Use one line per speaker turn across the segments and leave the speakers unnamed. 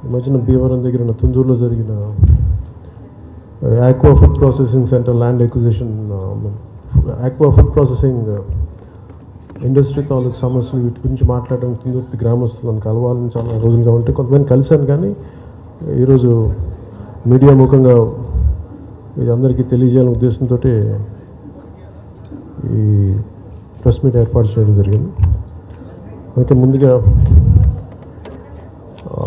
ఈ మధ్యన భీమవరం దగ్గర ఉన్న తుందూరులో జరిగిన aqua food processing centre land acquisition, aqua food processing industry తాలూకు సమస్యలు వీటి గురించి మాట్లాడడానికి తుందూర్తి గ్రామస్తులను కలవాలని చాలా రోజులుగా ఉంటే కొంతమంది కలిశాను. కానీ ఈరోజు మీడియా ముఖంగా ఇది అందరికీ తెలియజేయాలనే ఉద్దేశంతో ఈ ప్రెస్ మీట్ ఏర్పాటు చేయడం జరిగింది. అందుకే ముందుగా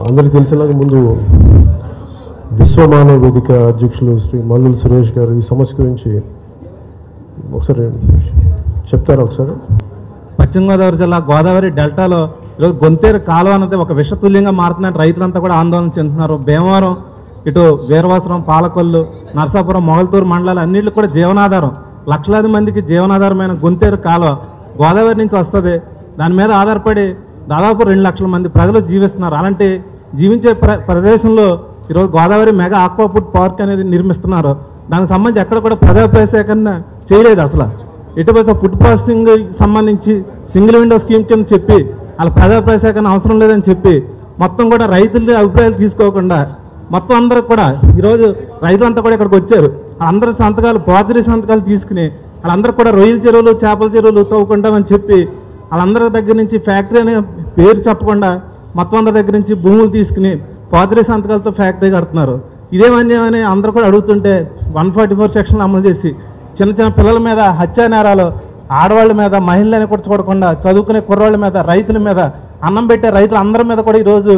అందరికీ తెలిసేలాగా ముందు విశ్వమానవ వేదిక అధ్యక్షులు శ్రీ మల్లుల సురేష్ గారు ఈ సమస్య గురించి ఒకసారి చెప్తారా? ఒకసారి
పశ్చిమ గోదావరి జిల్లా గోదావరి డెల్టాలో ఈరోజు గొంతేరు కాలువ అనేది ఒక విషతుల్యంగా మారుతుందని రైతులంతా కూడా ఆందోళన చెందుతున్నారు. భీమవరం, ఇటు వీరవాసరం, పాలకొల్లు, నరసాపురం, మొగల్తూరు మండలాలు అన్నింటికి కూడా జీవనాధారం, లక్షలాది మందికి జీవనాధారమైన గొంతేరు కాలువ గోదావరి నుంచి వస్తుంది. దాని మీద ఆధారపడి దాదాపు 2 లక్షల మంది ప్రజలు జీవిస్తున్నారు. అలాంటి జీవించే ప్రదేశంలో ఈరోజు Godavari mega aqua food park అనేది నిర్మిస్తున్నారు. దానికి సంబంధించి ఎక్కడ కూడా ప్రజాప్రాయ సేకరణ చేయలేదు. అసలు ఇటుపైన ఫుడ్ ప్రాసెసింగ్ సంబంధించి సింగిల్ విండో స్కీమ్ కింద చెప్పి వాళ్ళ ప్రజాప్రాయ సేకరణ అవసరం లేదని చెప్పి మొత్తం కూడా రైతుల అభిప్రాయాలు తీసుకోకుండా మొత్తం అందరూ కూడా ఈరోజు రైతులంతా కూడా ఇక్కడికి వచ్చారు. అందరూ సంతకాలు, పోచరీ సంతకాలు తీసుకుని వాళ్ళందరూ కూడా రొయ్యల చెరువులు, చేపల చెరువులు తవ్వుకుంటామని చెప్పి వాళ్ళందరి దగ్గర నుంచి ఫ్యాక్టరీ అనే పేరు చెప్పకుండా మొత్తం అందరి దగ్గర నుంచి భూములు తీసుకుని పోచరీ సంతకాలతో ఫ్యాక్టరీ కడుతున్నారు. ఇదేమని అందరూ కూడా అడుగుతుంటే 144 సెక్షన్లు అమలు చేసి చిన్న చిన్న పిల్లల మీద హత్యా నేరాలు, ఆడవాళ్ళ మీద, మహిళలని కూడా చూడకుండా చదువుకునే కుర్రాళ్ళ మీద, రైతుల మీద, అన్నం పెట్టే రైతులు అందరి మీద కూడా ఈరోజు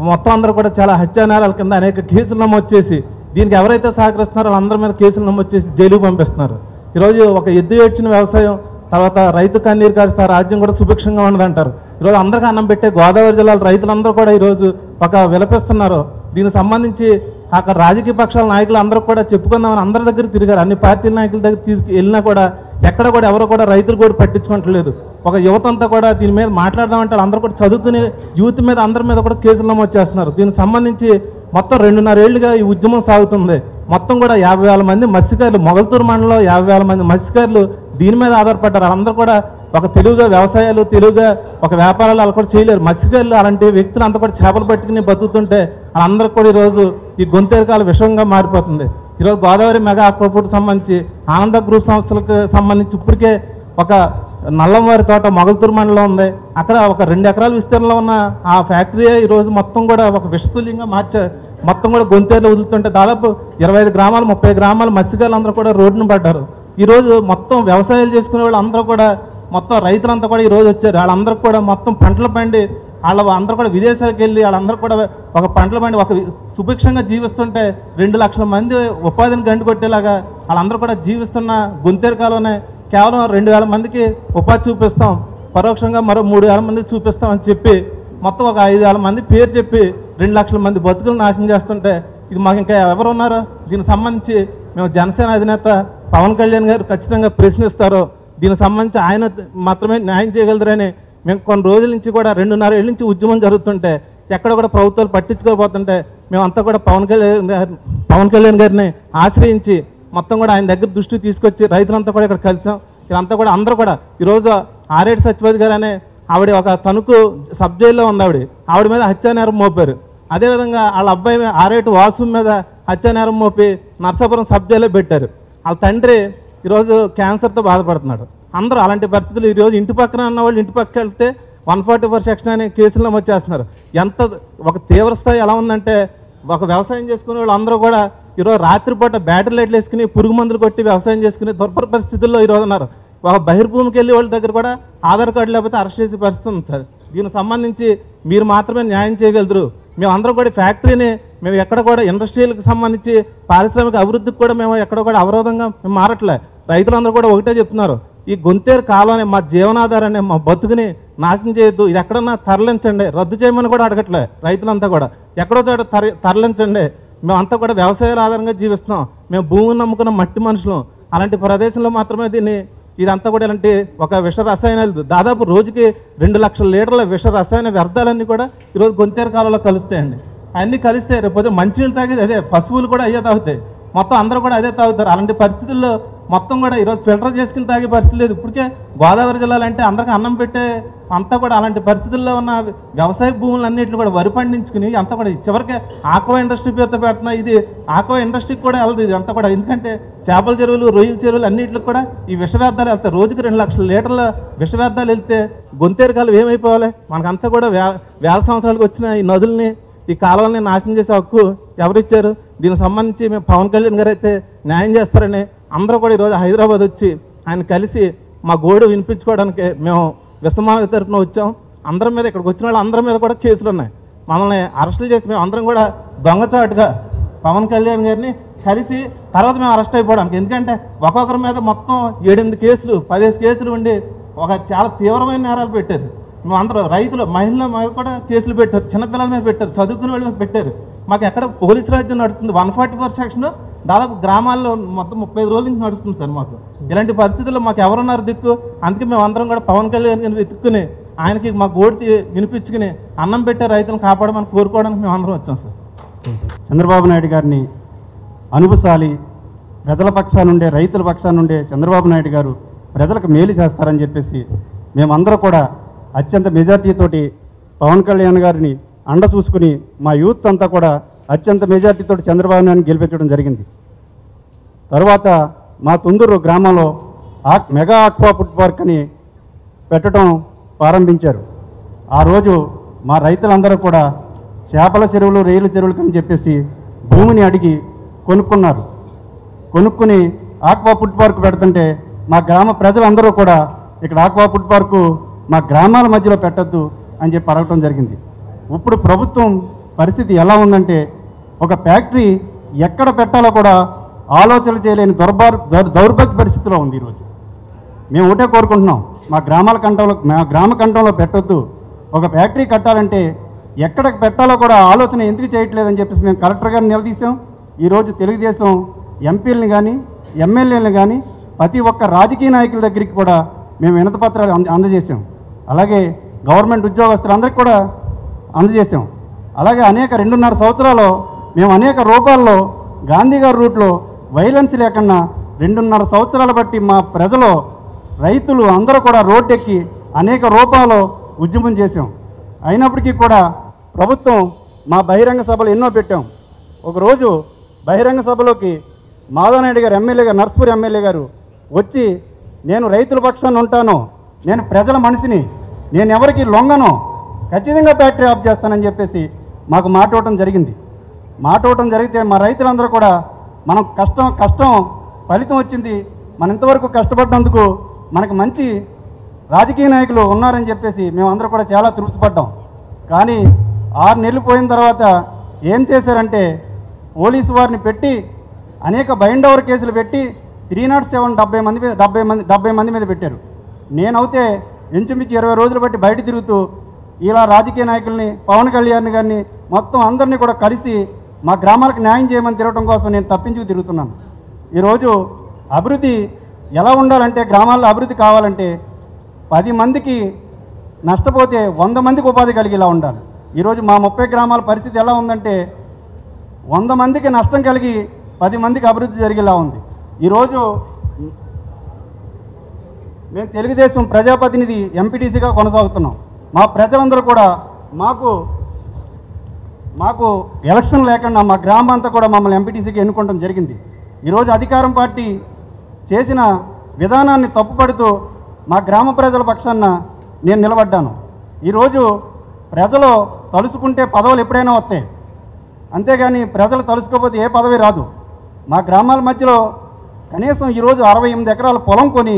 మొత్తం అందరూ కూడా చాలా హత్యా నేరాల కింద అనేక కేసులు నమోదు చేసి దీనికి ఎవరైతే సహకరిస్తున్నారో వాళ్ళందరి మీద కేసులు నమోదు చేసి జైలుకు పంపిస్తున్నారు. ఈరోజు ఒక ఎద్దు ఏడ్చిన వ్యవసాయం, తర్వాత రైతు కన్నీరు కాస్త రాజ్యం కూడా సుభిక్షంగా ఉండదంటారు. ఈరోజు అందరికీ అన్నం పెట్టే గోదావరి జిల్లాలో రైతులందరూ కూడా ఈరోజు ఒక విలపిస్తున్నారు. దీనికి సంబంధించి అక్కడ రాజకీయ పక్షాల నాయకులు అందరూ కూడా చెప్పుకుందామని అందరి దగ్గర తిరిగారు. అన్ని పార్టీల నాయకుల దగ్గర వెళ్ళినా కూడా ఎక్కడ కూడా ఎవరు కూడా రైతులు కూడా పట్టించుకోవట్లేదు. ఒక యువత అంతా కూడా దీని మీద మాట్లాడదామంటే అందరూ కూడా చదువుకునే యూత్ మీద అందరి మీద కూడా కేసులు నమోదు చేస్తున్నారు. దీనికి సంబంధించి మొత్తం 2.5 ఏళ్లుగా ఈ ఉద్యమం సాగుతుంది. మొత్తం కూడా 50,000 మంది మత్స్యకారులు, మొగల్తూరు మండలంలో 50,000 మంది మత్స్యకారులు దీని మీద ఆధారపడ్డారు. వాళ్ళందరూ కూడా ఒక తెలుగుగా వ్యవసాయాలు, తెలుగుగా ఒక వ్యాపారాలు వాళ్ళు కూడా చేయలేరు. మత్స్యకారులు అలాంటి వ్యక్తులు అంతా కూడా చేపలు పట్టుకుని బతుకుతుంటే వాళ్ళందరూ కూడా ఈరోజు ఈ గొంతేరకాల విషయంగా మారిపోతుంది. ఈరోజు గోదావరి మెగా ఆక్వా ఫుడ్ సంబంధించి ఆనంద గ్రూప్ సంస్థలకు సంబంధించి ఇప్పటికే ఒక నల్లంవారి తోట మొగల్తూరు మండలం ఉంది. అక్కడ ఒక 2 ఎకరాల విస్తీర్ణంలో ఉన్న ఆ ఫ్యాక్టరీ ఈరోజు మొత్తం కూడా ఒక విషతుల్యంగా మొత్తం కూడా గొంతేరులో వదులుతుంటే దాదాపు 25 గ్రామాలు, 30 గ్రామాల మత్స్యకారులు అందరూ కూడా రోడ్డును పడ్డారు. ఈరోజు మొత్తం వ్యవసాయాలు చేసుకునే వాళ్ళు అందరూ కూడా మొత్తం రైతులంతా కూడా ఈరోజు వచ్చారు. వాళ్ళందరూ కూడా మొత్తం పంటలు పండి అందరూ కూడా విదేశాలకు వెళ్ళి వాళ్ళందరూ కూడా ఒక పంటలు పండి ఒక సుభిక్షంగా జీవిస్తుంటే 2 లక్షల మంది ఉపాధిని గండి కొట్టేలాగా వాళ్ళందరూ కూడా జీవిస్తున్న గొంతేరు కాలంలోనే కేవలం 2,000 మందికి ఉపాధి చూపిస్తాం, పరోక్షంగా మరో 3,000 మందికి చూపిస్తాం అని చెప్పి మొత్తం ఒక 5,000 మంది పేరు చెప్పి 2 లక్షల మంది బతుకులు నాశనం చేస్తుంటే ఇది మాకు ఇంకా ఎవరు ఉన్నారు? దీనికి సంబంధించి మేము జనసేన అధినేత పవన్ కళ్యాణ్ గారు ఖచ్చితంగా ప్రశ్నిస్తారో, దీనికి సంబంధించి ఆయన మాత్రమే న్యాయం చేయగలరని మేము కొన్ని రోజుల నుంచి కూడా 2.5 ఏళ్ళ నుంచి ఉద్యమం జరుగుతుంటే ఎక్కడ కూడా ప్రభుత్వాలు పట్టించుకోకపోతుంటే మేమంతా కూడా పవన్ కళ్యాణ్ గారిని ఆశ్రయించి మొత్తం కూడా ఆయన దగ్గర దృష్టి తీసుకొచ్చి రైతులంతా కూడా ఇక్కడ కలిసాం. ఇదంతా కూడా అందరూ కూడా ఈరోజు ఆరేటి సత్యవతి గారు అనే ఆవిడ ఒక తణుకు సబ్ జైల్లో ఉంది. ఆవిడ మీద హత్యా నేరం మోపారు. అదేవిధంగా వాళ్ళ అబ్బాయి ఆరేటి వాసు మీద హత్యా నేరం మోపి నరసాపురం సబ్ జైల్లో పెట్టారు. వాళ్ళ తండ్రి ఈరోజు క్యాన్సర్తో బాధపడుతున్నాడు. అందరూ అలాంటి పరిస్థితులు ఈరోజు ఇంటి పక్కన ఉన్న వాళ్ళు ఇంటి పక్కకి వెళ్తే 144 సెక్షన్ అనే కేసులు నమోదు చేస్తున్నారు. ఎంత ఒక తీవ్ర స్థాయి ఎలా ఉందంటే ఒక వ్యవసాయం చేసుకునే వాళ్ళు అందరూ కూడా ఈరోజు రాత్రిపూట బ్యాటరీ లైట్లు వేసుకుని పురుగు మందులు కొట్టి వ్యవసాయం చేసుకుని దుర్భర పరిస్థితుల్లో ఈరోజు ఉన్నారు. ఒక బహిర్భూమికి వెళ్ళి వాళ్ళ దగ్గర కూడా ఆధార్ కార్డు లేకపోతే అరెస్ట్ చేసే పరిస్థితి ఉంది సార్. దీనికి సంబంధించి మీరు మాత్రమే న్యాయం చేయగలరు. మేము అందరూ కూడా ఫ్యాక్టరీని మేము ఎక్కడ కూడా ఇండస్ట్రియల్కి సంబంధించి పారిశ్రామిక అభివృద్ధికి కూడా మేము ఎక్కడ కూడా అవరోధంగా మేము మారట్లే. రైతులందరూ కూడా ఒకటే చెప్తున్నారు, ఈ గొంతేరు కాలువని మా జీవనాధారాన్ని మా బతుకుని నాశనం చేయొద్దు, ఇది ఎక్కడన్నా తరలించండి, రద్దు చేయమని కూడా అడగట్లే. రైతులంతా కూడా ఎక్కడో చోట తరలించండి, మేమంతా కూడా వ్యవసాయాల ఆధారంగా జీవిస్తున్నాం, మేము భూమిని నమ్ముకున్న మట్టి మనుషులు. అలాంటి ప్రదేశంలో మాత్రమే ఇదంతా కూడా ఇలాంటి ఒక విష రసాయనాలు దాదాపు రోజుకి 2 లక్షల లీటర్ల విష రసాయన వ్యర్థాలన్నీ కూడా ఈరోజు గొంతేరు కాలంలో కలుస్తాయండి. అన్నీ కలిస్తే రేపు మంచినీళ్ళు తాగేది అదే, పశువులు కూడా అయ్యే తాగుతాయి, మొత్తం అందరూ కూడా అదే తాగుతారు. అలాంటి పరిస్థితుల్లో మొత్తం కూడా ఈరోజు ఫిల్టర్ చేసుకుని తాగే పరిస్థితి లేదు. ఇప్పటికే గోదావరి జిల్లాలు అంటే అందరికీ అన్నం పెట్టే అంతా కూడా అలాంటి పరిస్థితుల్లో ఉన్న వ్యవసాయ భూములన్నింటిని కూడా వరి పండించుకుని అంతా కూడా చివరికి ఆక్వా ఇండస్ట్రీ పేరుతో పెడుతున్నా. ఇది ఆక్వా ఇండస్ట్రీకి కూడా వెళ్తుంది ఇది అంతా కూడా. ఎందుకంటే చేపల చెరువులు, రొయ్యల చెరువులు అన్నింటికి కూడా ఈ విషవ్యర్థాలు వెళ్తాయి. రోజుకి 2 లక్షల లీటర్ల విషవ్యర్థాలు వెళ్తే గొంతేరు కాలం ఏమైపోవాలి? మనకంతా కూడా వేల సంవత్సరాలకు వచ్చిన ఈ నదుల్ని, ఈ కాలువల్ని నాశనం చేసే హక్కు ఎవరిచ్చారు? దీనికి సంబంధించి మేము పవన్ కళ్యాణ్ గారు అయితే న్యాయం చేస్తారని అందరూ కూడా ఈరోజు హైదరాబాద్ వచ్చి ఆయన కలిసి మా గోడు వినిపించుకోవడానికి మేము విశ్వమానవ తరఫున వచ్చాం. అందరి మీద, ఇక్కడికి వచ్చిన వాళ్ళు అందరి మీద కూడా కేసులు ఉన్నాయి. మమ్మల్ని అరెస్టులు చేసి మేము అందరం కూడా దొంగచాటుగా పవన్ కళ్యాణ్ గారిని కలిసి తర్వాత మేము అరెస్ట్ అయిపోవడానికి. ఎందుకంటే ఒక్కొక్కరి మీద మొత్తం 7-8 కేసులు, 10 కేసులు ఉండి ఒక చాలా తీవ్రమైన నేరాలు పెట్టారు. మేము అందరూ రైతులు, మహిళల మీద కూడా కేసులు పెట్టారు, చిన్నపిల్లల మీద పెట్టారు, చదువుకునే వాళ్ళ మీద పెట్టారు. మాకు ఎక్కడ పోలీసు రాజ్యం నడుస్తుంది. 144 సెక్షన్ దాదాపు గ్రామాల్లో మొత్తం 35 రోజుల నుంచి నడుస్తుంది సార్. మాకు ఇలాంటి పరిస్థితుల్లో మాకు ఎవరున్నారు దిక్కు? అందుకే మేము అందరం కూడా పవన్ కళ్యాణ్ గారిని వెతుక్కుని ఆయనకి మా గోడు వినిపించుకుని అన్నం పెట్టే రైతులను కాపాడమని కోరుకోవడానికి మేము అందరం వచ్చాం సార్.
చంద్రబాబు నాయుడు గారిని అనుభూసాలి, ప్రజల పక్షానుండే, రైతుల పక్షానుండే చంద్రబాబు నాయుడు గారు ప్రజలకు మేలు చేస్తారని చెప్పేసి మేమందరూ కూడా అత్యంత మెజార్టీతోటి పవన్ కళ్యాణ్ గారిని అండ చూసుకుని మా యూత్ అంతా కూడా అత్యంత మెజార్టీతో చంద్రబాబు నాయుడిని గెలిపించడం జరిగింది. తర్వాత మా తుందూరు గ్రామంలో మెగా ఆక్వా ఫుడ్ పార్క్ అని పెట్టడం ప్రారంభించారు. ఆ రోజు మా రైతులందరూ కూడా చేపల చెరువులు, రొయ్యల చెరువులు అని చెప్పేసి భూమిని అడిగి కొనుక్కున్నారు. కొనుక్కుని ఆక్వా ఫుడ్ పార్క్ పెడుతుంటే మా గ్రామ ప్రజలందరూ కూడా ఇక్కడ ఆక్వా ఫుడ్ పార్కు మా గ్రామాల మధ్యలో పెట్టద్దు అని చెప్పి అడగటం జరిగింది. ఇప్పుడు ప్రభుత్వం పరిస్థితి ఎలా ఉందంటే ఒక ఫ్యాక్టరీ ఎక్కడ పెట్టాలో కూడా ఆలోచన చేయలేని దౌర్భాగ్య పరిస్థితిలో ఉంది ఈరోజు. మేము ఒకటే కోరుకుంటున్నాం, మా గ్రామ కంఠంలో పెట్టొద్దు. ఒక ఫ్యాక్టరీ కట్టాలంటే ఎక్కడికి పెట్టాలో కూడా ఆలోచన ఎందుకు చేయట్లేదని చెప్పేసి మేము కలెక్టర్ గారిని నిలదీసాం. ఈరోజు తెలుగుదేశం ఎంపీలని కానీ ఎమ్మెల్యేలను కానీ ప్రతి ఒక్క రాజకీయ నాయకుల దగ్గరికి కూడా మేము వినతి పత్రాలు అందజేసాం. అలాగే గవర్నమెంట్ ఉద్యోగస్తులందరికీ కూడా అందజేసాం. అలాగే అనేక 2.5 సంవత్సరాలు మేము అనేక రూపాల్లో గాంధీ గారి రూట్లో వైలెన్స్ లేకుండా 2.5 సంవత్సరాలు బట్టి మా ప్రజలు, రైతులు అందరూ కూడా రోడ్డెక్కి అనేక రూపాల్లో ఉద్యమం చేసాం. అయినప్పటికీ కూడా ప్రభుత్వం మా బహిరంగ సభలు ఎన్నో పెట్టాం. ఒకరోజు బహిరంగ సభలోకి మాధవనాయుడు గారు, ఎమ్మెల్యే గారు, నర్సపూర్ ఎమ్మెల్యే గారు వచ్చి నేను రైతుల పక్షాన్ని ఉంటాను, నేను ప్రజల మనిషిని, నేను ఎవరికి లొంగను, ఖచ్చితంగా ఫ్యాక్టరీ ఆఫ్ చేస్తానని చెప్పేసి మాకు మాట ఇవ్వటం జరిగింది. మాట ఇవ్వటం జరిగితే మా రైతులందరూ కూడా మనం కష్టం ఫలితం వచ్చింది, మనం ఇంతవరకు కష్టపడ్డందుకు మనకు మంచి రాజకీయ నాయకులు ఉన్నారని చెప్పేసి మేమందరూ కూడా చాలా తృప్తిపడ్డాం. కానీ 6 నెలలు పోయిన తర్వాత ఏం చేశారంటే పోలీసు వారిని పెట్టి అనేక బైండ్ ఓవర్ కేసులు పెట్టి 307 70 మంది మీద పెట్టారు. నేనైతే ఇంచుమించు 20 రోజులు బట్టి బయట తిరుగుతూ ఇలా రాజకీయ నాయకుల్ని, పవన్ కళ్యాణ్ గారిని మొత్తం అందరినీ కూడా కలిసి మా గ్రామాలకు న్యాయం చేయమని తిరగడం కోసం నేను తప్పించుకు తిరుగుతున్నాను. ఈరోజు అభివృద్ధి ఎలా ఉండాలంటే, గ్రామాల్లో అభివృద్ధి కావాలంటే 10 మందికి నష్టపోతే 100 మందికి ఉపాధి కలిగేలా ఉండాలి. ఈరోజు మా 30 గ్రామాల పరిస్థితి ఎలా ఉందంటే 100 మందికి నష్టం కలిగి 10 మందికి అభివృద్ధి జరిగేలా ఉంది. ఈరోజు మేము తెలుగుదేశం ప్రజాప్రతినిధి ఎంపీటీసీగా కొనసాగుతున్నాం. మా ప్రజలందరూ కూడా మాకు ఎలక్షన్ లేకుండా మా గ్రామం అంతా కూడా మమ్మల్ని ఎంపీటీసీకి ఎన్నుకోవడం జరిగింది. ఈరోజు అధికారం పార్టీ చేసిన విధానాన్ని తప్పుపడుతూ మా గ్రామ ప్రజల పక్షాన నేను నిలబడ్డాను. ఈరోజు ప్రజలు తలుసుకుంటే పదవులు ఎప్పుడైనా వస్తాయి, అంతేగాని ప్రజలు తలుసుకోకపోతే ఏ పదవి రాదు. మా గ్రామాల మధ్యలో కనీసం ఈరోజు 68 ఎకరాల పొలం కొని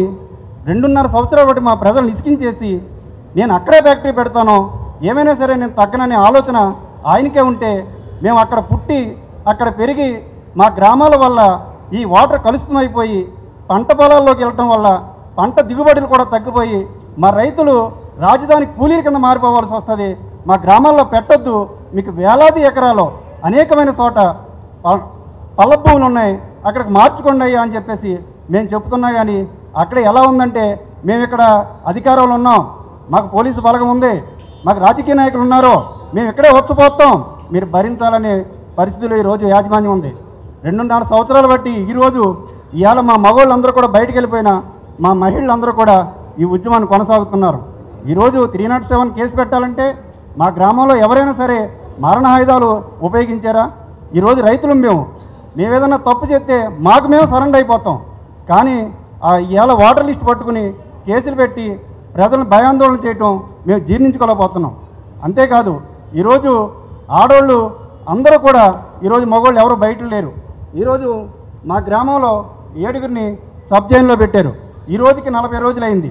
2.5 సంవత్సరాల బట్టి మా ప్రజలను ఇసికించేసి నేను అక్కడే ఫ్యాక్టరీ పెడతాను, ఏమైనా సరే నేను తగ్గననే ఆలోచన ఆయనకే ఉంటే మేము అక్కడ పుట్టి అక్కడ పెరిగి మా గ్రామాల వల్ల ఈ వాటర్ కలుషితమైపోయి పంట పొలాల్లోకి వెళ్ళటం వల్ల పంట దిగుబడులు కూడా తగ్గిపోయి మా రైతులు రాజధాని కూలీల కింద మారిపోవాల్సి వస్తుంది. మా గ్రామాల్లో పెట్టొద్దు, మీకు వేలాది ఎకరాలు అనేకమైన చోట పల్ల భూములు ఉన్నాయి, అక్కడికి మార్చుకోండి అయ్యా అని చెప్పేసి మేము చెప్తున్నా. కానీ అక్కడ ఎలా ఉందంటే మేము ఇక్కడ అధికారంలో ఉన్నాం, మాకు పోలీసు బలగం ఉంది, మాకు రాజకీయ నాయకులు ఉన్నారు, మేము ఇక్కడే వచ్చిపోతాం, మీరు భరించాలనే పరిస్థితుల్లో ఈరోజు యాజమాన్యం ఉంది. 2.5 సంవత్సరాలు బట్టి ఈరోజు ఇవాళ మా మగవాళ్ళందరూ కూడా బయటికి వెళ్ళిపోయినా మా మహిళలందరూ కూడా ఈ ఉద్యమాన్ని కొనసాగుతున్నారు. ఈరోజు 307 కేసు పెట్టాలంటే మా గ్రామంలో ఎవరైనా సరే మారణాయుధాలు ఉపయోగించారా? ఈరోజు రైతులు మేమేదన్నా తప్పు చేస్తే మాకు మేము సరెండర్ అయిపోతాం. కానీ ఇవాళ ఓటర్ లిస్ట్ పట్టుకుని కేసులు పెట్టి ప్రజలను భయాందోళన చేయటం మేము జీర్ణించుకోలేకపోతున్నాం. అంతేకాదు ఈరోజు ఆడవాళ్ళు అందరూ కూడా ఈరోజు మగవాళ్ళు ఎవరు బయట లేరు. ఈరోజు మా గ్రామంలో 7గురిని సబ్ జైల్లో పెట్టారు. ఈ రోజుకి 40 రోజులైంది.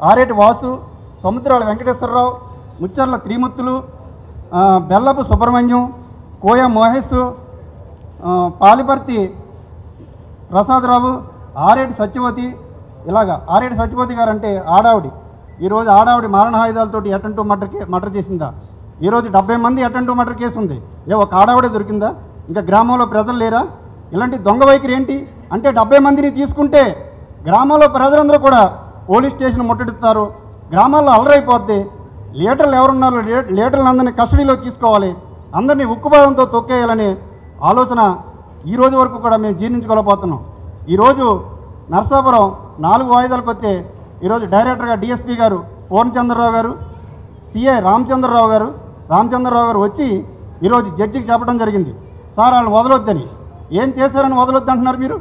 ఆరేటి వాసు, సముద్రాల వెంకటేశ్వరరావు, ముచ్చర్ల త్రిమూర్తులు, బెల్లపు సుబ్రహ్మణ్యం, కోయ మహేష్, పాలిపర్తి ప్రసాదరావు, ఆరేటి సత్యవతి, ఇలాగా ఆరేటి సత్యవతి గారు అంటే ఆడావిడి. ఈరోజు ఆడావిడి మారణాయుధాలతోటి అటెంప్ట్ మర్డర్ చేసిందా? ఈరోజు 70 మంది అటెంప్ట్ మర్డర్ కేసు ఉంది. ఒక ఆడావిడే దొరికిందా? ఇంకా గ్రామంలో ప్రజలు లేరా? ఇలాంటి దొంగ వైఖరి ఏంటి అంటే 70 మందిని తీసుకుంటే గ్రామంలో ప్రజలందరూ కూడా పోలీస్ స్టేషన్ ముట్టడిస్తారు. గ్రామాల్లో అల్లరైపోద్ది. లీడర్లు ఎవరున్నారో లీడర్లందరినీ కస్టడీలో తీసుకోవాలి, అందరినీ ఉక్కుపాదంతో తొక్కేయాలనే ఆలోచన ఈ రోజు వరకు కూడా మేము జీర్ణించుకోలేకపోతున్నాం. ఈరోజు నరసాపురం 4 వాయిదాలకు వస్తే ఈరోజు డైరెక్టర్గా డిఎస్పీ గారు పూర్ణచంద్రరావు గారు, సిఐ రామచంద్రరావు గారు వచ్చి ఈరోజు జడ్జికి చెప్పడం జరిగింది. సార్ వాళ్ళని వదలొద్దని. ఏం చేశారని వదలొద్దు అంటున్నారు మీరు?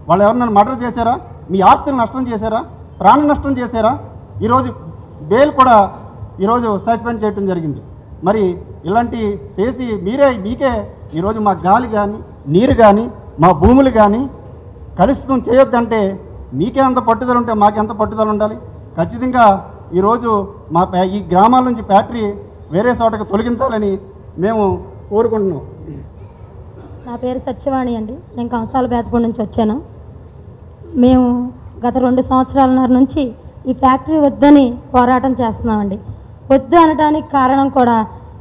వాళ్ళు ఎవరినైనా మర్డర్ చేశారా? మీ ఆస్తులు నష్టం చేశారా? ప్రాణ నష్టం చేశారా? ఈరోజు బెయిల్ కూడా ఈరోజు సస్పెండ్ చేయడం జరిగింది. మరి ఇలాంటి చేసి మీకే ఈరోజు మా గాలి కానీ నీరు కానీ మా భూములు కానీ కలుషితం చేయొద్దంటే మీకే అంత పట్టుదల ఉంటే మాకెంత పట్టుదల ఉండాలి? ఖచ్చితంగా ఈరోజు ఈ గ్రామాల నుంచి ఫ్యాక్టరీ వేరే చోటకు తొలగించాలని మేము కోరుకుంటున్నాం.
నా పేరు సత్యవాణి అండి. నేను కంసాల బేతపూడి నుంచి వచ్చాను. మేము గత 2 సంవత్సరాలన్నర నుంచి ఈ ఫ్యాక్టరీ వద్దని పోరాటం చేస్తున్నామండి. వద్దు అనడానికి కారణం కూడా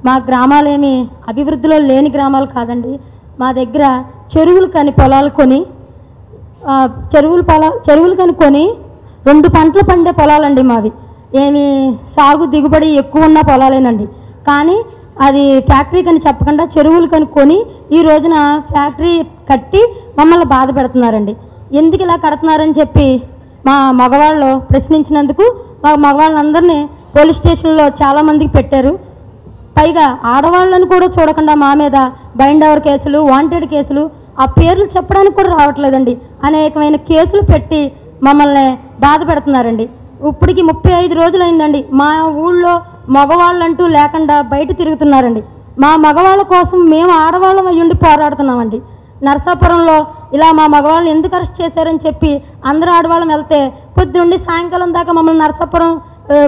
మా గ్రామాలేమి అభివృద్ధిలో లేని గ్రామాలు కాదండి. మా దగ్గర చెరువులు కాని పొలాలు కొని చెరువులు కొని 2 పంటలు పండే పొలాలండి మావి. ఏమి సాగు దిగుబడి ఎక్కువ ఉన్న పొలాలేనండి. కానీ అది ఫ్యాక్టరీ కని చెప్పకుండా చెరువులు కనుక్కొని ఈ రోజున ఫ్యాక్టరీ కట్టి మమ్మల్ని బాధ పెడుతున్నారండి. ఎందుకు ఇలా కడుతున్నారని చెప్పి మా మగవాళ్ళు ప్రశ్నించినందుకు మా మగవాళ్ళందరినీ పోలీస్ స్టేషన్లో చాలామందికి పెట్టారు. పైగా ఆడవాళ్ళని కూడా చూడకుండా మా మీద బైండ్ ఓవర్ కేసులు, వాంటెడ్ కేసులు, ఆ పేర్లు చెప్పడానికి కూడా రావట్లేదండి. అనేకమైన కేసులు పెట్టి మమ్మల్ని బాధ పెడుతున్నారండి. ఇప్పటికి 35 రోజులైందండి. మా ఊళ్ళో మగవాళ్ళంటూ లేకుండా బయట తిరుగుతున్నారండి. మా మగవాళ్ళ కోసం మేము ఆడవాళ్ళం అయ్యుండి పోరాడుతున్నామండి. నరసాపురంలో ఇలా మా మగవాళ్ళని ఎందుకు అరెస్ట్ చేశారని చెప్పి అందరూ ఆడవాళ్ళం వెళ్తే పొద్దునుండి సాయంకాలం దాకా మమ్మల్ని నరసాపురం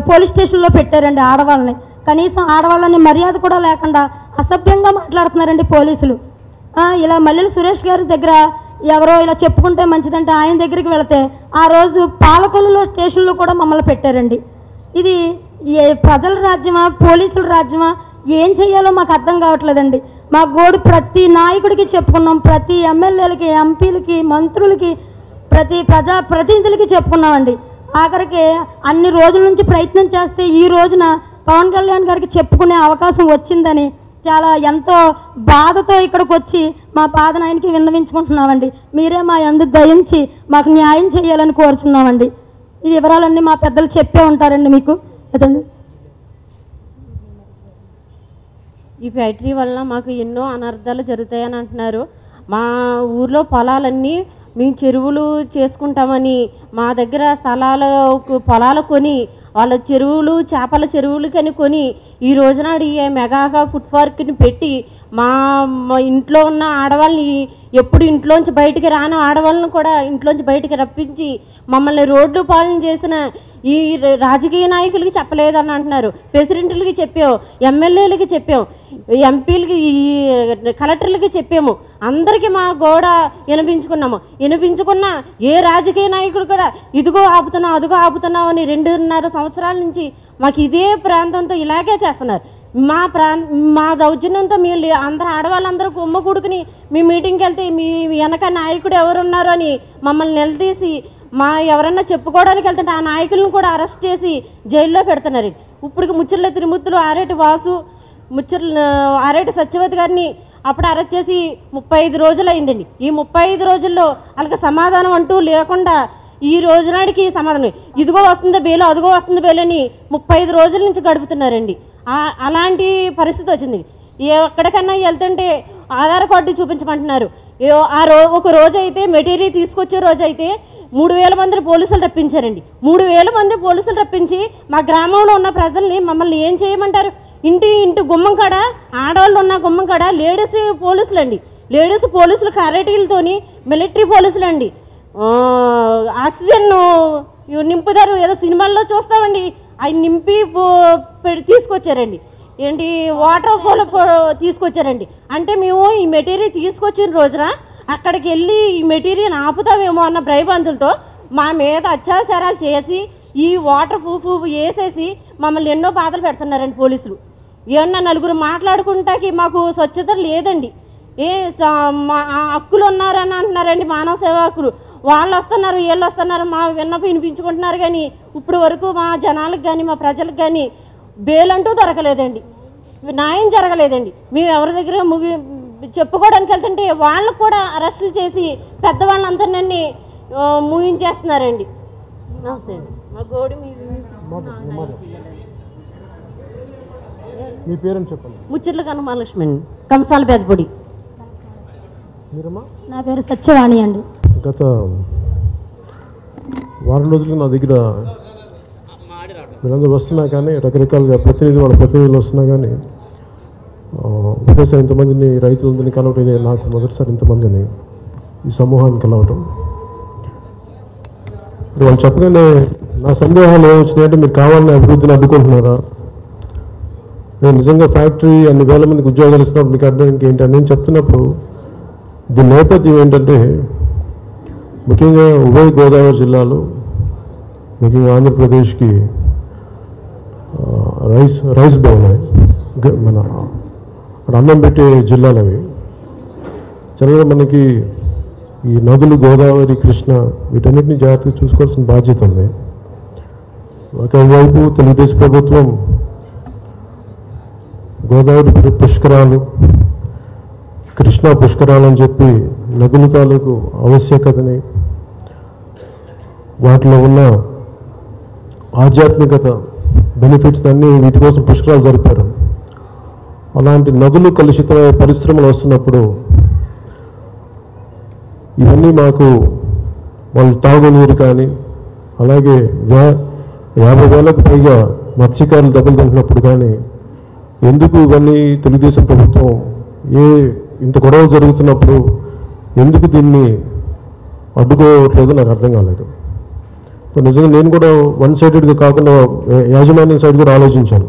పోలీస్ స్టేషన్లో పెట్టారండి ఆడవాళ్ళని. కనీసం ఆడవాళ్ళని మర్యాద కూడా లేకుండా అసభ్యంగా మాట్లాడుతున్నారండి పోలీసులు. ఇలా మల్లెల సురేష్ గారి దగ్గర ఎవరో ఇలా చెప్పుకుంటే మంచిదంటే ఆయన దగ్గరికి వెళితే ఆ రోజు పాలకొల్లులో స్టేషన్లో కూడా మమ్మల్ని పెట్టారండి. ఇది ప్రజల రాజ్యమా పోలీసుల రాజ్యమా? ఏం చేయాలో మాకు అర్థం కావట్లేదండి. మా గోడు ప్రతి నాయకుడికి చెప్పుకున్నాం, ప్రతి ఎమ్మెల్యేలకి, ఎంపీలకి, మంత్రులకి, ప్రతి ప్రజాప్రతినిధులకి చెప్పుకున్నామండి. ఆఖరికి అన్ని రోజుల నుంచి ప్రయత్నం చేస్తే ఈ రోజున పవన్ కళ్యాణ్ గారికి చెప్పుకునే అవకాశం వచ్చిందని చాలా ఎంతో బాధతో ఇక్కడికి వచ్చి మా బాధను ఆయనకి విన్నవించుకుంటున్నామండి. మీరే మా యందు దయించి మాకు న్యాయం చేయాలని కోరుచున్నామండి. ఈ వివరాలన్నీ మా పెద్దలు చెప్పే ఉంటారండి మీకు. అదండి.
ఈ ఫ్యాక్టరీ వలన మాకు ఎన్నో అనర్థాలు జరుగుతాయని అంటున్నారు. మా ఊర్లో పొలాలన్నీ మేము చెరువులు చేసుకుంటామని మా దగ్గర పొలాలు కొని వాళ్ళ చెరువులు చేపల చెరువులు కొని ఈ రోజున మెగాగా ఫుడ్ పార్క్ని పెట్టి మా ఇంట్లో ఉన్న ఆడవాళ్ళని ఎప్పుడు ఇంట్లోంచి బయటికి రాని ఆడవాళ్ళని కూడా ఇంట్లోంచి బయటికి రప్పించి మమ్మల్ని రోడ్డు పాలన చేసిన ఈ రాజకీయ నాయకులకి చెప్పలేదని అంటున్నారు. ప్రెసిడెంట్లకి చెప్పాం, ఎమ్మెల్యేలకి చెప్పాం, ఎంపీలకి, కలెక్టర్లకి చెప్పాము. అందరికీ మా గోడ వినిపించుకున్న ఏ రాజకీయ నాయకుడు కూడా ఇదిగో ఆపుతున్నాం అదిగో ఆపుతున్నాం అని 2.5 సంవత్సరాల నుంచి మాకు ఇదే ప్రాంతంతో ఇలాగే చేస్తున్నారు. మా దౌర్జన్యంతో మీరు అందరూ ఆడవాళ్ళందరూ కొమ్మ కూడుకుని మీ మీటింగ్కి వెళ్తే మీ వెనక నాయకుడు ఎవరున్నారు అని మమ్మల్ని నిలదీసి ఎవరన్నా చెప్పుకోవడానికి వెళ్తుంటే ఆ నాయకులను కూడా అరెస్ట్ చేసి జైల్లో పెడుతున్నారు. ఇప్పటికి ముచ్చర్ల త్రిమూర్తులు, ఆరేటి వాసు, ఆరేటి సత్యవతి గారిని అప్పుడు అరెస్ట్ చేసి 35 రోజులు అయిందండి. ఈ 35 రోజుల్లో వాళ్ళకి సమాధానం అంటూ లేకుండా ఈ రోజు నాడికి సమాధానం ఇదిగో వస్తుంది బెయిల్ అదిగో వస్తుంది బెయిల్ అని 35 రోజుల నుంచి గడుపుతున్నారండి. అలాంటి పరిస్థితి వచ్చింది. ఎక్కడికన్నా వెళ్తుంటే ఆధార్ కార్డు చూపించమంటున్నారు. ఒక రోజు అయితే మెటీరియల్ తీసుకొచ్చే రోజు అయితే 3000 మంది పోలీసులు రప్పించారండి. 3000 మంది పోలీసులు రప్పించి మా గ్రామంలో ఉన్న ప్రజల్ని మమ్మల్ని ఏం చేయమంటారు? ఇంటి గుమ్మం కాడ ఆడవాళ్ళు ఉన్న గుమ్మం కాడ లేడీస్ పోలీసులు అండి, లేడీస్ పోలీసులు కరాటీలతోని మిలిటరీ పోలీసులు అండి ఆక్సిజన్ నింపుతారు. ఏదో సినిమాల్లో చూస్తామండి, అవి నింపి తీసుకొచ్చారండి. ఏంటి వాటర్ ఫాల్ తీసుకొచ్చారండి. అంటే మేము ఈ మెటీరియల్ తీసుకొచ్చిన రోజున అక్కడికి వెళ్ళి ఈ మెటీరియల్ ఆపుతామేమో అన్న భయబంతులతో మా మీద అత్యాచారాలు చేసి ఈ వాటర్ ప్రూఫ్ వేసేసి మమ్మల్ని ఎన్నో బాధలు పెడుతున్నారండి పోలీసులు. ఏమన్నా నలుగురు మాట్లాడుకుంటాకి మాకు స్వచ్ఛత లేదండి. హక్కులు ఉన్నారని అంటున్నారండి మానవ సేవా హక్కులు. వాళ్ళు వస్తున్నారు వీళ్ళు వస్తున్నారు మా విన్నపం వినిపించుకుంటున్నారు, కానీ ఇప్పుడు వరకు మా జనాలకు కానీ మా ప్రజలకు కానీ బెయిల్ అంటూ దొరకలేదండి, న్యాయం జరగలేదండి. మేము ఎవరి దగ్గర చెప్పుకోవడానికి వెళ్తుంటే వాళ్ళకు కూడా అరెస్టులు చేసి పెద్దవాళ్ళందరినీ ముగించేస్తున్నారండి. నమస్తే అండి. మా గోడి
మీ పేరెంట్ చెప్పండి.
ముచ్చట్ల కనమహాలక్ష్మి అండి, కంసాల పెద్దపొడి.
నా పేరు సత్యవాణి అండి.
గత వారం రోజులుగా నా దగ్గర వీళ్ళందరూ వస్తున్నా కానీ రకరకాలుగా ప్రతినిధులు వస్తున్నా కానీ ఒకేసారి ఇంతమందిని రైతులందరినీ కలవటం నాకు మొదటిసారి ఇంతమందిని ఈ సమూహాన్ని కలవటం. వాళ్ళు చెప్పగానే నా సందేహాలు ఏమొచ్చినాయంటే మీరు కావాలని అభివృద్ధిని అడ్డుకుంటున్నారా, నేను నిజంగా ఫ్యాక్టరీ అన్ని వేల మందికి ఉద్యోగాలు ఇస్తున్నప్పుడు మీకు అడ్డానికి ఏంటని నేను చెప్తున్నప్పుడు దీని నేపథ్యం ఏంటంటే ముఖ్యంగా ఉభయ గోదావరి జిల్లాలో ముఖ్యంగా ఆంధ్రప్రదేశ్కి రైస్ బాగున్నాయి, మన అన్నం పెట్టే జిల్లాలు అవి. జనరల్గా మనకి ఈ నదులు గోదావరి కృష్ణ వీటన్నిటిని జాగ్రత్తగా చూసుకోవాల్సిన బాధ్యత ఉంది. ఒకవైపు తెలుగుదేశం ప్రభుత్వం గోదావరి పుష్కరాలు కృష్ణా పుష్కరాలు అని చెప్పి నదుల తాలూకు ఆవశ్యకతని వాటిలో ఉన్న ఆధ్యాత్మికత బెనిఫిట్స్ అన్నీ వీటి కోసం పుష్కరాలు జరిపారు. అలాంటి నదులు కలుషితమైన పరిశ్రమలు వస్తున్నప్పుడు ఇవన్నీ మాకు వాళ్ళు తాగునీరు కానీ అలాగే 50,000కు పైగా మత్స్యకారులు దెబ్బలు తింటున్నప్పుడు కానీ ఎందుకు ఇవన్నీ తెలుగుదేశం ప్రభుత్వం ఇంత గొడవలు జరుగుతున్నప్పుడు ఎందుకు దీన్ని అడ్డుకోవట్లేదు నాకు అర్థం కాలేదు. నిజంగా నేను కూడా వన్ సైడెడ్గా కాకుండా యాజమాన్యం సైడ్ కూడా ఆలోచించాను.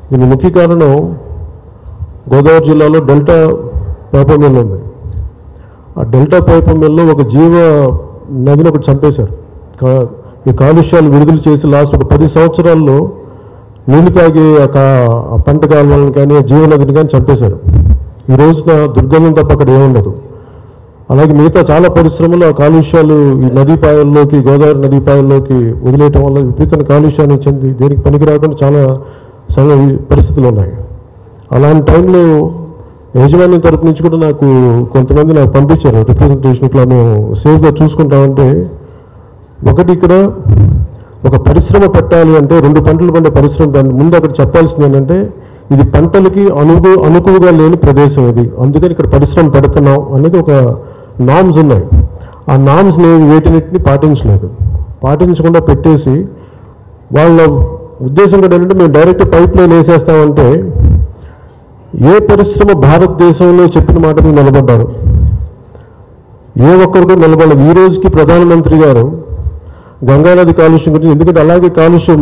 దీనికి ముఖ్య కారణం గోదావరి జిల్లాలో డెల్టా పేపర్ మిల్ ఉంది. ఆ డెల్టా పేపర్ మిల్లో ఒక జీవ నదిని ఒకటి చంపేశారు. ఈ కాలుష్యాలు విడుదల చేసి లాస్ట్ ఒక 10 సంవత్సరాల్లో నీళ్ళు తాగి ఆ పంట కాలువలను కానీ జీవ నదిని కానీ చంపేశారు. ఈ రోజున దుర్గంధం తప్ప అక్కడ ఏముండదు. అలాగే మిగతా చాలా పరిశ్రమలు ఆ కాలుష్యాలు ఈ నదీపాయల్లోకి గోదావరి నదీపాయల్లోకి వదిలేయటం వల్ల విపరీతమైన కాలుష్యాన్ని చెంది దేనికి పనికి రాకుండా చాలా పరిస్థితులు ఉన్నాయి. అలాంటి టైంలో యజమాన్యం తరపు నుంచి కూడా నాకు కొంతమంది నాకు పంపించారు రిప్రజెంటేషన్, ఇట్లా మేము సేఫ్గా చూసుకుంటామంటే. ఒకటి ఇక్కడ ఒక పరిశ్రమ పెట్టాలి అంటే 2 పంటలు పండే పరిశ్రమ దాని ముందు అక్కడ చెప్పాల్సింది ఏంటంటే ఇది పంటలకి అనుకువగా లేని ప్రదేశం ఇది, అందుకని ఇక్కడ పరిశ్రమ పెడుతున్నాం అనేది ఒక నామ్స్ ఉన్నాయి. ఆ నామ్స్ని వేటినిటిని పాటించకుండా పెట్టేసి వాళ్ళ ఉద్దేశం కూడా ఏంటంటే మేము డైరెక్ట్ పైప్ లైన్ వేసేస్తామంటే ఏ పరిశ్రమ భారతదేశంలో చెప్పిన మాట మీద నిలబడ్డారు? ఏ ఒక్కరు కూడా నిలబడలేదు. ఈ రోజుకి ప్రధానమంత్రి గారు గంగానది కాలుష్యం గురించి, ఎందుకంటే అలాగే కాలుష్యం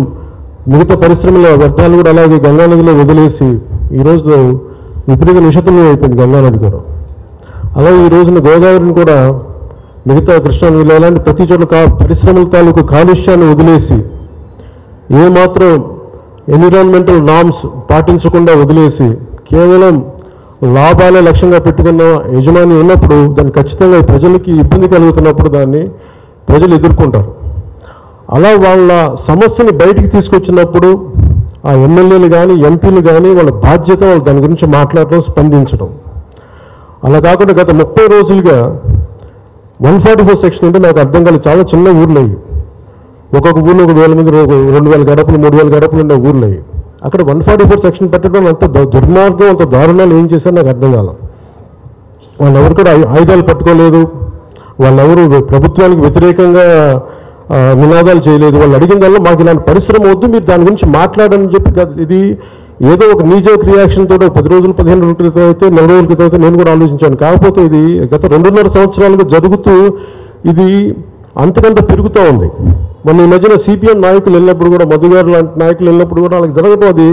మిగతా పరిశ్రమల వ్యర్థాలు కూడా అలాగే గంగానదిలో వదిలేసి ఈరోజు విపరీత నిషిద్ధం అయిపోయింది గంగానది కూడా. అలాగే ఈ రోజున గోదావరిని కూడా మిగతా కృష్ణా నదిలో అలాంటి ప్రతి చోట్ల పరిశ్రమల తాలూకు కాలుష్యాన్ని వదిలేసి ఏమాత్రం ఎన్విరాన్మెంటల్ నామ్స్ పాటించకుండా వదిలేసి కేవలం లాభాలే లక్ష్యంగా పెట్టుకున్న యజమాని ఉన్నప్పుడు దాన్ని ఖచ్చితంగా ప్రజలకి ఇబ్బంది కలుగుతున్నప్పుడు దాన్ని ప్రజలు ఎదుర్కొంటారు. అలా వాళ్ళ సమస్యని బయటికి తీసుకొచ్చినప్పుడు ఆ ఎమ్మెల్యేలు కానీ ఎంపీలు కానీ వాళ్ళ బాధ్యత వాళ్ళు దాని గురించి మాట్లాడడం, స్పందించడం. అలా కాకుండా గత 30 రోజులుగా 144 సెక్షన్ అంటే నాకు అర్థం కాలేదు. చాలా చిన్న ఊర్లు అయ్యి, ఒక్కొక్క ఊళ్ళో 1,000 మంది, 2,000 గడపలు, 3,000 గడపలు ఉండే ఊర్లు అయ్యి, అక్కడ 144 సెక్షన్ పెట్టడం అంత దుర్మార్గం, అంత దారుణాలు ఏం చేశారు నాకు అర్థం కాల. వాళ్ళెవరు కూడా ఆయుధాలు పట్టుకోలేదు, వాళ్ళెవరు ప్రభుత్వానికి వ్యతిరేకంగా నినాదాలు చేయలేదు. వాళ్ళు అడిగిందల్లా మాకు ఇలాంటి పరిశ్రమ వద్దు, మీరు దాని గురించి మాట్లాడని చెప్పి. ఇది ఏదో ఒక నీజోక్ రియాక్షన్ తోటి 10 రోజులు 15 రోజుల క్రితం అయితే 40 రోజుల క్రితం అయితే నేను కూడా ఆలోచించాను. కాకపోతే ఇది గత 2.5 సంవత్సరాలుగా జరుగుతూ ఇది అంతకంత పెరుగుతూ ఉంది. మొన్న ఈ మధ్యన సిపిఎం నాయకులు వెళ్ళినప్పుడు కూడా, మధు గారు లాంటి నాయకులు వెళ్ళినప్పుడు కూడా వాళ్ళకి జరగడం, అది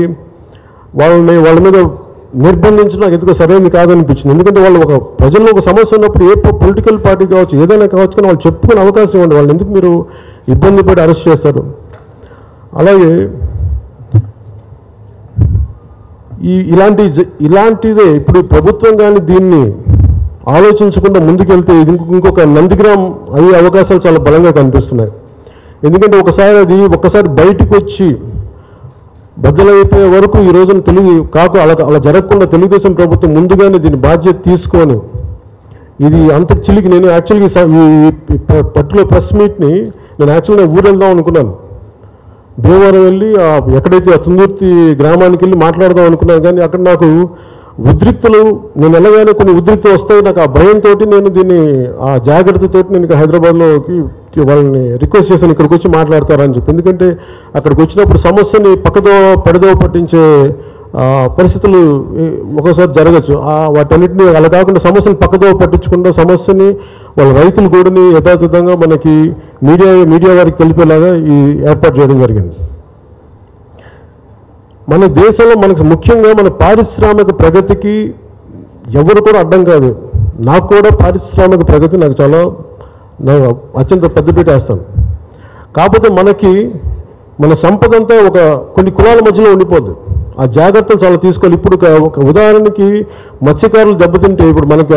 వాళ్ళ మీద నిర్బంధించడం నాకు ఎందుకో సరైనది కాదనిపించింది. ఎందుకంటే వాళ్ళు ఒక ప్రజల్లో ఒక సమస్య ఉన్నప్పుడు ఏ పొలిటికల్ పార్టీ కావచ్చు, ఏదైనా కావచ్చు, కానీ వాళ్ళు చెప్పుకునే అవకాశం ఇవ్వండి. వాళ్ళు ఎందుకు మీరు ఇబ్బంది పడి అరెస్ట్ చేస్తారు? అలాగే ఇలాంటిదే ఇప్పుడు ప్రభుత్వం కానీ దీన్ని ఆలోచించకుండా ముందుకెళ్తే ఇది ఇంకొక నందిగ్రామ్ అయ్యే అవకాశాలు చాలా బలంగా కనిపిస్తున్నాయి. ఎందుకంటే ఒక్కసారి బయటకు వచ్చి బద్దలైపోయే వరకు ఈ రోజున అలా జరగకుండా తెలుగుదేశం ప్రభుత్వం ముందుగానే దీని బాధ్యత తీసుకొని, ఇది అంత చిలికి నేను యాక్చువల్గా ఈ పర్టికులర్ ప్రెస్ మీట్ని నేను యాక్చువల్గా ఊరు వెళ్దాం అనుకున్నాను. భీమవరం వెళ్ళి ఎక్కడైతే తుందుర్తి గ్రామానికి వెళ్ళి మాట్లాడదాం అనుకున్నాను. కానీ అక్కడ నాకు ఉద్రిక్తులు, నేను వెళ్ళగానే కొన్ని ఉద్రిక్తులు వస్తాయి. నాకు ఆ భయంతో నేను దీన్ని ఆ జాగ్రత్తతో నేను హైదరాబాద్లోకి వాళ్ళని రిక్వెస్ట్ చేశాను, ఇక్కడికి వచ్చి మాట్లాడతారని చెప్పి. ఎందుకంటే అక్కడికి వచ్చినప్పుడు సమస్యని పడదో పట్టించే పరిస్థితులు ఒక్కోసారి జరగచ్చు. వాటన్నిటిని అలా కాకుండా సమస్యను పక్కదో పట్టించకుండా సమస్యని వాళ్ళ రైతులు కూడా యథాతథంగా మనకి మీడియా వారికి తెలిపేలాగా ఈ ఏర్పాటు చేయడం జరిగింది. మన దేశంలో మనకు ముఖ్యంగా మన పారిశ్రామిక ప్రగతికి ఎవరు కూడా అడ్డం కాదు. నాకు కూడా పారిశ్రామిక ప్రగతి నాకు చాలా అత్యంత పెద్దపీట వేస్తాను. కాకపోతే మన సంపద అంతా కొన్ని కులాల మధ్యలో ఉండిపోద్ది. ఆ జాగ్రత్తలు చాలా తీసుకోవాలి. ఇప్పుడు ఒక ఉదాహరణకి మత్స్యకారులు దెబ్బతింటే, ఇప్పుడు మనకి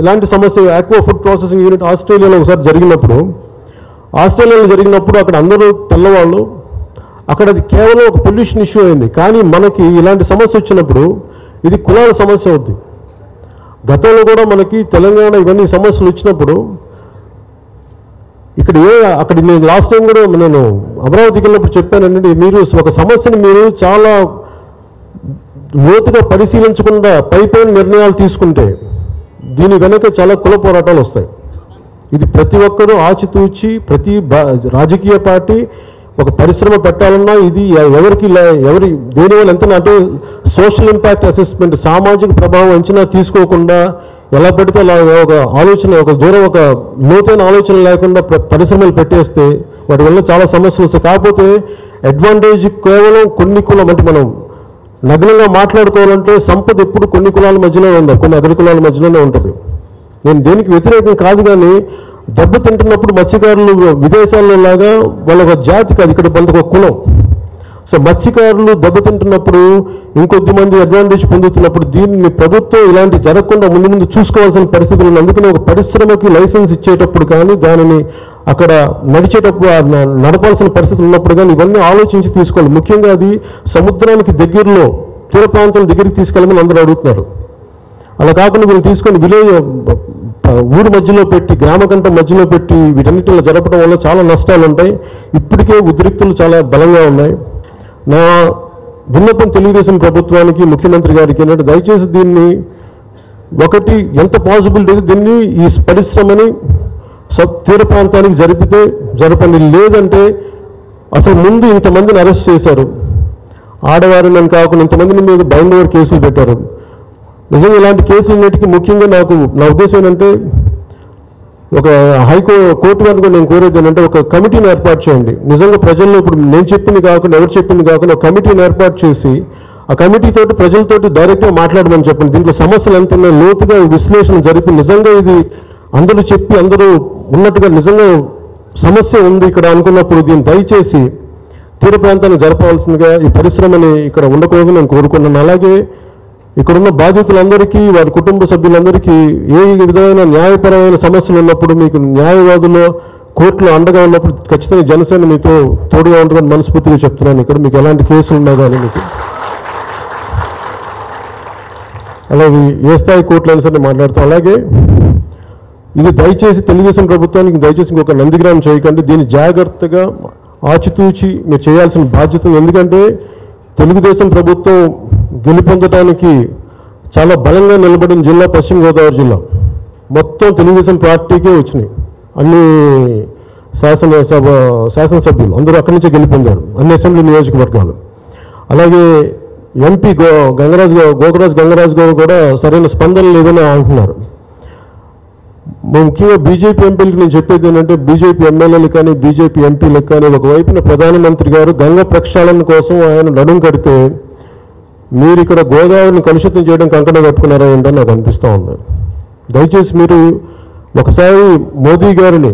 ఇలాంటి సమస్య ఆక్వా ఫుడ్ ప్రాసెసింగ్ యూనిట్ ఆస్ట్రేలియాలో ఒకసారి జరిగినప్పుడు అక్కడ అందరూ తెల్లవాళ్ళు, అక్కడ అది కేవలం ఒక పొల్యూషన్ ఇష్యూ అయింది. కానీ మనకి ఇలాంటి సమస్య వచ్చినప్పుడు ఇది కులాల సమస్య అవుద్ది. గతంలో కూడా మనకి తెలంగాణ ఇవన్నీ సమస్యలు వచ్చినప్పుడు అక్కడ నేను లాస్ట్ టైం కూడా నేను అమరావతికి వెళ్ళినప్పుడు చెప్పానండి, మీరు ఒక సమస్యని మీరు చాలా లోతుగా పరిశీలించకుండా పైపైన నిర్ణయాలు తీసుకుంటే దీని వెనక చాలా కుల పోరాటాలు వస్తాయి. ఇది ప్రతి ఒక్కరూ ఆచితూచి, ప్రతి రాజకీయ పార్టీ ఒక పరిశ్రమ పెట్టాలన్నా ఇది దేనివల్ల ఎంత అంటే సోషల్ ఇంపాక్ట్ అసెస్మెంట్, సామాజిక ప్రభావం అంచనా తీసుకోకుండా ఎలా పెడితే అలా ఒక లోతైన ఆలోచన లేకుండా పరిశ్రమలు పెట్టేస్తే వాటి వల్ల చాలా సమస్యలు వస్తాయి. కాకపోతే అడ్వాంటేజ్ కేవలం కొన్ని కులం, అంటే మనం నగ్నంగా మాట్లాడుకోవాలంటే సంపద ఎప్పుడు కొన్ని కులాల మధ్యలో ఉంది, కొన్ని అగ్ర కులాల మధ్యలోనే ఉంటుంది. నేను దేనికి వ్యతిరేకం కాదు, కానీ దెబ్బతింటున్నప్పుడు మత్స్యకారులు విదేశాల్లో లాగా వాళ్ళ ఒక జాతి కాదు, ఇక్కడ ఒక కులం. సో మత్స్యకారులు దెబ్బతింటున్నప్పుడు ఇంకొద్ది మంది అడ్వాంటేజ్ పొందుతున్నప్పుడు దీన్ని ప్రభుత్వం ఇలాంటి జరగకుండా ముందు చూసుకోవాల్సిన పరిస్థితులు ఉంది. అందుకని ఒక పరిశ్రమకి లైసెన్స్ ఇచ్చేటప్పుడు కానీ, దానిని అక్కడ నడిచేటప్పుడు నడపాల్సిన పరిస్థితులు ఉన్నప్పుడు కానీ ఇవన్నీ ఆలోచించి తీసుకోవాలి. ముఖ్యంగా అది సముద్రానికి దగ్గరలో, తీర ప్రాంతం దగ్గరికి తీసుకెళ్ళమని అందరూ అడుగుతున్నారు. అలా కాకుండా వీళ్ళు తీసుకొని ఊరు మధ్యలో పెట్టి, గ్రామకంఠం మధ్యలో పెట్టి వీటన్నిటిలో జరపడం వల్ల చాలా నష్టాలు ఉంటాయి. ఇప్పటికే ఉద్రిక్తులు చాలా బలంగా ఉన్నాయి. నా విన్నపం తెలుగుదేశం ప్రభుత్వానికి, ముఖ్యమంత్రి గారికి ఏంటంటే, దయచేసి దీన్ని ఎంత పాసిబిలిటీ దీన్ని ఈ పరిశ్రమని తీర ప్రాంతానికి జరపండి. లేదంటే అసలు ముందు ఇంతమందిని అరెస్ట్ చేశారు, ఆడవారిని కాకుండా ఇంతమందిని మీద బైండ్ ఓవర్ కేసులు పెట్టారు. నిజంగా ఇలాంటి కేసులన్నిటికీ ముఖ్యంగా నా ఉద్దేశం ఏంటంటే, ఒక కోర్టు వారిని కూడా నేను కోరేది ఏంటంటే, ఒక కమిటీని ఏర్పాటు చేయండి. నిజంగా ప్రజల్లో ఇప్పుడు నేను చెప్పింది కాకుండా, ఎవరు చెప్పింది కాకుండా ఒక కమిటీని ఏర్పాటు చేసి ఆ కమిటీతోటి ప్రజలతోటి డైరెక్ట్గా మాట్లాడమని చెప్పండి. దీంట్లో సమస్యలు ఎంత ఉన్నాయో లోతుగా విశ్లేషణ జరిపి, నిజంగా ఇది అందరూ చెప్పి అందరూ ఉన్నట్టుగా నిజంగా సమస్య ఉంది ఇక్కడ అనుకున్నప్పుడు దీన్ని దయచేసి తీర ప్రాంతాన్ని జరపవలసిందిగా, ఈ పరిశ్రమని ఇక్కడ ఉండకూడదు నేను కోరుకున్నాను. అలాగే ఇక్కడున్న బాధితులందరికీ, వారి కుటుంబ సభ్యులందరికీ ఏ విధమైన న్యాయపరమైన సమస్యలు ఉన్నప్పుడు, మీకు న్యాయవాదులు కోర్టులో అండగా ఉన్నప్పుడు ఖచ్చితంగా జనసేన మీతో తోడుగా ఉంటుందని మనస్ఫూర్తిగా చెప్తున్నాను. ఇక్కడ మీకు ఎలాంటి కేసులు ఉన్నా కానీ మీకు అలాగే ఏ స్థాయి కోర్టులైనా సరే మాట్లాడుతాం. అలాగే ఇది దయచేసి తెలుగుదేశం ప్రభుత్వానికి దయచేసి ఇంకొక నందిగ్రామం చేయకండి. దీన్ని జాగ్రత్తగా ఆచితూచి మీరు చేయాల్సిన బాధ్యత. ఎందుకంటే తెలుగుదేశం ప్రభుత్వం గెలుపొందడానికి చాలా బలంగా నిలబడిన జిల్లా పశ్చిమ గోదావరి జిల్లా. మొత్తం తెలుగుదేశం పార్టీకే వచ్చినాయి అన్ని శాసనసభ్యులు అందరూ అక్కడి నుంచే గెలుపొందారు, అన్ని అసెంబ్లీ నియోజకవర్గాలు. అలాగే ఎంపీ గోకరాజు గంగరాజు గారు కూడా సరైన స్పందన లేదని అంటున్నారు. ముఖ్యంగా బీజేపీ ఎంపీలకు నేను చెప్పేది ఏంటంటే, బీజేపీ ఎమ్మెల్యేలు కానీ బీజేపీ ఎంపీలకు కానీ ఒకవైపున ప్రధానమంత్రి గారు గంగ ప్రక్షాళన కోసం ఆయన నడుం కడితే మీరు ఇక్కడ గోదావరిని కలుషితం చేయడం కంకణం కట్టుకున్నారా ఏంటని నాకు అనిపిస్తూ ఉంది. దయచేసి మీరు ఒకసారి మోదీ గారిని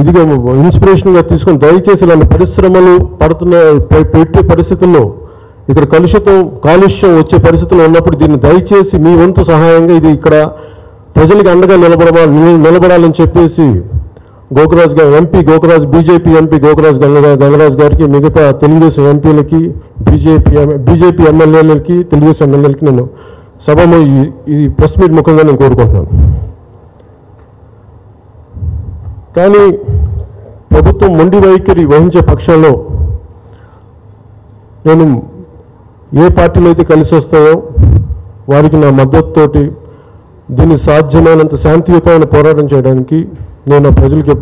ఇదిగా ఇన్స్పిరేషన్గా తీసుకొని దయచేసి ఇలాంటి పరిశ్రమలు పెట్టే పరిస్థితుల్లో ఇక్కడ కాలుష్యం వచ్చే పరిస్థితులు ఉన్నప్పుడు దీన్ని దయచేసి మీ వంతు సహాయంగా ఇది ఇక్కడ ప్రజలకు అండగా నిలబడాలని చెప్పేసి MP Gokaraju BJP MP Gokaraju Gangaraju గారికి, మిగతా తెలుగుదేశం ఎంపీలకి, బీజేపీ ఎమ్మెల్యేలకి, తెలుగుదేశం ఎమ్మెల్యేలకి నేను సభలో ఈ ప్రెస్ మీట్ ముఖంగా నేను కోరుకుంటున్నాను. కానీ ప్రభుత్వం మొండి వైఖరి వహించే పక్షంలో నేను ఏ పార్టీలు అయితే కలిసి వస్తాయో వారికి నా మద్దతుతోటి దీన్ని సాధ్యమైనంత శాంతియుతమైన పోరాటం చేయడానికి నేను ప్రజలకి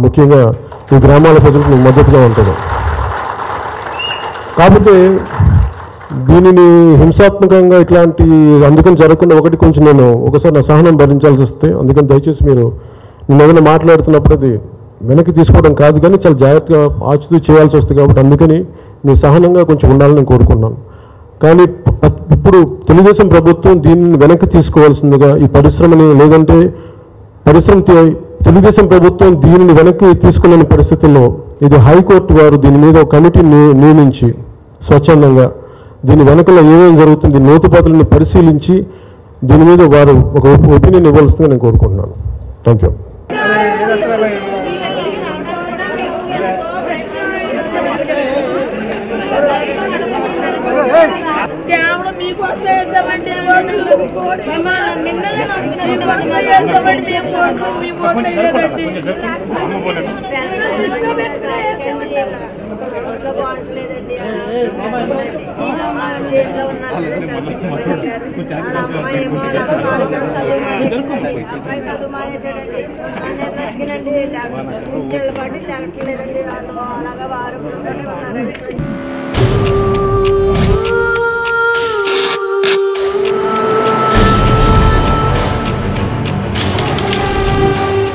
ముఖ్యంగా ఈ గ్రామాల ప్రజలకు మద్దతుగా ఉంటాను. కాకపోతే దీనిని హింసాత్మకంగా ఇట్లాంటి అందుకని జరగకుండా కొంచెం నేను ఒకసారి నా సహనం భరించాల్సి వస్తే, అందుకని దయచేసి మీరు నేను ఏదైనా మాట్లాడుతున్నప్పుడు అది వెనక్కి తీసుకోవడం కాదు కానీ చాలా జాగ్రత్తగా ఆచితూ చేయాల్సి వస్తుంది. కాబట్టి అందుకని మీ సహనంగా కొంచెం ఉండాలని నేను కోరుకున్నాను. కానీ ఇప్పుడు తెలుగుదేశం ప్రభుత్వం దీన్ని వెనక్కి తీసుకోవాల్సిందిగా ఈ పరిశ్రమని, లేదంటే తెలుగుదేశం ప్రభుత్వం దీనిని వెనక్కి తీసుకునే పరిస్థితుల్లో ఇది హైకోర్టు వారు దీని మీద ఒక కమిటీని నియమించి స్వచ్ఛందంగా దీని వెనకలో ఏమేమి జరుగుతుంది లోతుపాతులను పరిశీలించి దీని మీద వారు ఒక ఒపీనియన్ ఇవ్వాల్సిందిగా నేను కోరుకుంటున్నాను. Thank you.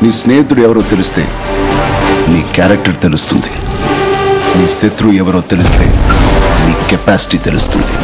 నీ స్నేహితుడు ఎవరో తెలిస్తే నీ క్యారెక్టర్ తెలుస్తుంది. నీ శత్రువు ఎవరో తెలిస్తే నీ కెపాసిటీ తెలుస్తుంది.